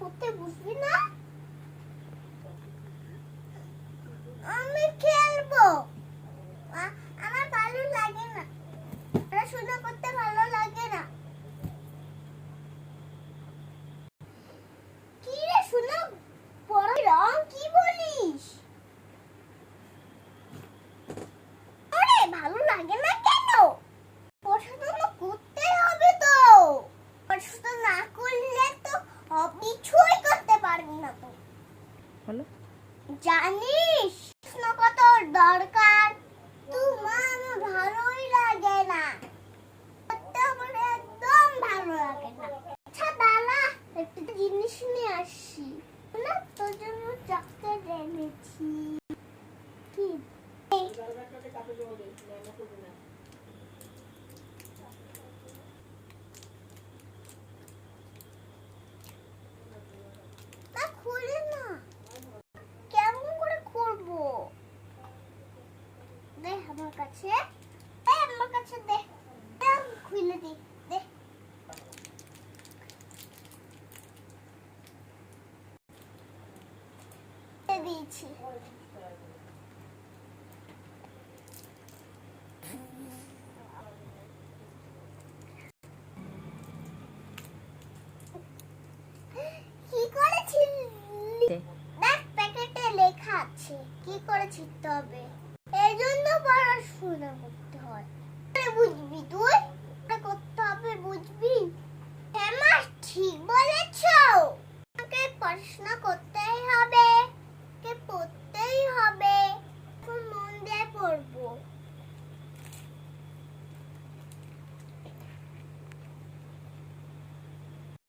পড়তে বুঝবি না? আমি খেলবো। আমার ভালো লাগে না, পড়াশোনা করতে ভালো লাগে না। কি রে শোনা, পড়া রং কি বলিস? আরে ভালো লাগে না কেন? পড়াশোনা করতে হবে তো। পড়াশোনা না করলে তো কিছুই করতে পারবি না তো। বলো। জানিস পড়াশোনা কত দরকার? তোমার আমার ভালোই লাগে না, করতে আমার একদম ভালো লাগে না। আচ্ছা দাঁড়া, একটা জিনিস নিয়ে আসি না, তোর জন্য চকলেট এনেছি। কি না, খুলে না। কেমন করে খুলবো? দে আমার কাছে, আমার কাছে দে, খুলে দি, দে। দিয়েছি। কি করে ছিললি? দেখ প্যাকেটে লেখা আছে কি করে ছিলতে হবে। এই জন্য পড়াশোনা করতে হয়। বুঝবি তুই? করতে হবে বুঝবি? হ্যাঁ মা, ঠিক বলেছো। আমাকে পড়াশোনা